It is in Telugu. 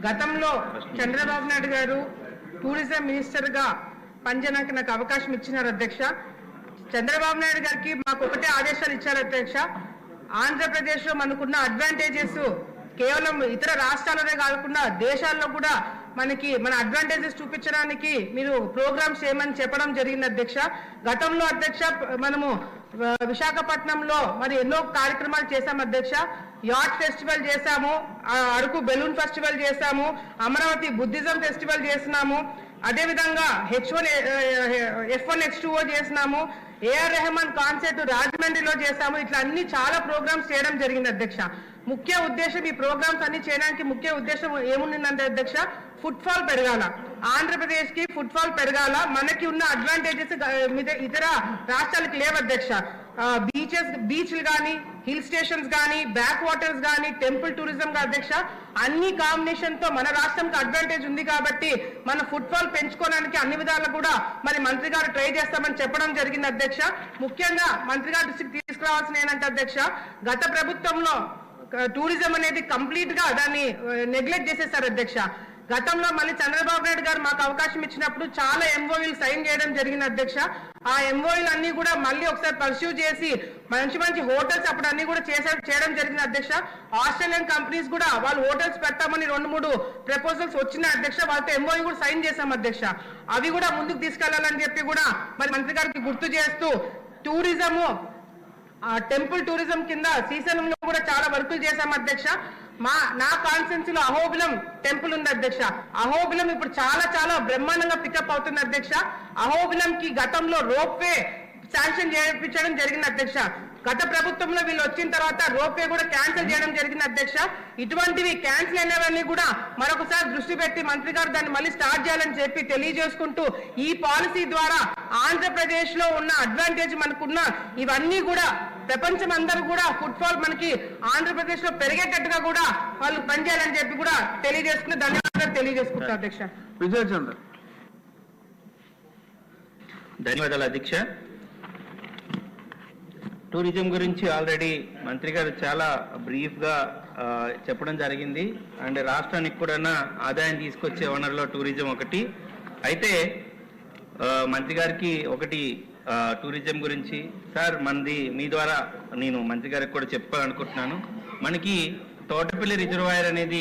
గతంలో చంద్రబాబు నాయుడు గారు టూరిజం మినిస్టర్గా పనిచేయడానికి నాకు అవకాశం ఇచ్చినారు అధ్యక్ష. చంద్రబాబు నాయుడు గారికి మాకు ఒకటే ఆదేశాలు ఇచ్చారు అధ్యక్ష. ఆంధ్రప్రదేశ్లో మనకున్న అడ్వాంటేజెస్ కేవలం ఇతర రాష్ట్రాలనే కాకుండా దేశాల్లో కూడా మన అడ్వాంటేజెస్ చూపించడానికి మీరు ప్రోగ్రామ్స్ చేయమని చెప్పడం జరిగింది అధ్యక్ష. గతంలో అధ్యక్ష మనము విశాఖపట్నంలో మరి ఎన్నో కార్యక్రమాలు చేశాము అధ్యక్ష. యాట్ ఫెస్టివల్ చేశాము, అరకు బెలూన్ ఫెస్టివల్ చేశాము, అమరావతి బుద్ధిజం ఫెస్టివల్ చేసినాము, అదేవిధంగా F1 H2O చేసినాము, ఏఆర్ రెహమాన్ కాన్సర్ట్ రాజమండ్రిలో చేశాము. ఇట్లా అన్ని చాలా ప్రోగ్రామ్స్ చేయడం జరిగింది అధ్యక్ష. ముఖ్య ఉద్దేశం ఈ ప్రోగ్రామ్స్ అన్ని చేయడానికి ముఖ్య ఉద్దేశం ఏముండిందంటే అధ్యక్ష, ఫుట్ఫాల్ పెరగాల, ఆంధ్రప్రదేశ్ కి ఫుట్ఫాల్ పెరగాల. మనకి ఉన్న అడ్వాంటేజెస్ ఇతర రాష్ట్రాలకు లేవు అధ్యక్ష. బీచ్లు కానీ, హిల్ స్టేషన్స్ కానీ, బ్యాక్ వాటర్స్ కానీ, టెంపుల్ టూరిజం అధ్యక్ష, అన్ని కాంబినేషన్ తో మన రాష్ట్రంకి అడ్వాంటేజ్ ఉంది కాబట్టి మన ఫుట్ఫాల్ పెంచుకోవడానికి అన్ని విధాలు కూడా మరి మంత్రి గారు ట్రై చేస్తామని చెప్పడం జరిగింది అధ్యక్ష. ముఖ్యంగా మంత్రి గారు దృష్టికి తీసుకురావాల్సిన ఏంటంటే అధ్యక్ష, గత ప్రభుత్వంలో టూరిజం అనేది కంప్లీట్ గా దాన్ని నెగ్లెక్ట్ చేసేసారు అధ్యక్ష. గతంలో మళ్ళీ చంద్రబాబు నాయుడు గారు మాకు అవకాశం ఇచ్చినప్పుడు చాలా ఎంఓయూలు సైన్ చేయడం జరిగింది అధ్యక్ష. ఆ ఎంఓయూలు అన్ని కూడా మళ్ళీ ఒకసారి పర్స్యూ చేసి మంచి హోటల్స్ అప్పుడు అన్ని కూడా చేయడం జరిగింది అధ్యక్ష. ఆస్ట్రేలియన్ కంపెనీస్ కూడా వాళ్ళు హోటల్స్ పెట్టామని 2-3 ప్రపోజల్స్ వచ్చినాయి అధ్యక్ష. వాళ్ళతో ఎంఓయూ కూడా సైన్ చేశాం అధ్యక్ష. అవి కూడా ముందుకు తీసుకెళ్లాలని చెప్పి కూడా మరి మంత్రి గారికి గుర్తు చేస్తూ టూరిజము టెంపుల్ టూరిజం కింద శ్రీశైలంలో కూడా చాలా వర్కులు చేశాం అధ్యక్ష. నా కాన్స్టిట్యున్సీలో అహోబిలం టెంపుల్ ఉంది అధ్యక్ష. అహోబిలం ఇప్పుడు చాలా బ్రహ్మాండంగా పికప్ అవుతుంది అధ్యక్ష. అహోబిలం కి గతంలో రోప్వే శాంక్షన్ చేయించడం జరిగింది అధ్యక్ష. గత ప్రభుత్వంలో వీళ్ళు వచ్చిన తర్వాత రోప్వే కూడా క్యాన్సిల్ చేయడం జరిగింది అధ్యక్ష. ఇటువంటివి క్యాన్సిల్ అయినవన్నీ కూడా మరొకసారి దృష్టి పెట్టి మంత్రి గారు దాన్ని మళ్ళీ స్టార్ట్ చేయాలని చెప్పి తెలియజేసుకుంటూ, ఈ పాలసీ ద్వారా ఆంధ్రప్రదేశ్ లో ఉన్న అడ్వాంటేజ్ మనకున్న ఇవన్నీ కూడా ప్రపంచం అందరూ కూడా ఫుట్ఫాల్ మనకి ఆంధ్రప్రదేశ్ లో పెరిగేటట్టుగా కూడా వాళ్ళు పనిచేయాలని చెప్పి కూడా తెలియజేసుకుని ధన్యవాదాలు తెలియజేసుకుంటారు అధ్యక్ష. విజయ్ చంద్ర. ధన్యవాదాలు అధ్యక్ష. టూరిజం గురించి ఆల్రెడీ మంత్రి గారు చాలా బ్రీఫ్గా చెప్పడం జరిగింది. అండ్ రాష్ట్రానికి కూడా ఆదాయం తీసుకొచ్చే వనరులో టూరిజం ఒకటి. అయితే మంత్రి గారికి ఒకటి టూరిజం గురించి సార్, మనది మీ ద్వారా నేను మంత్రి గారికి కూడా చెప్పాలనుకుంటున్నాను. మనకి తోటపల్లి రిజర్వాయర్ అనేది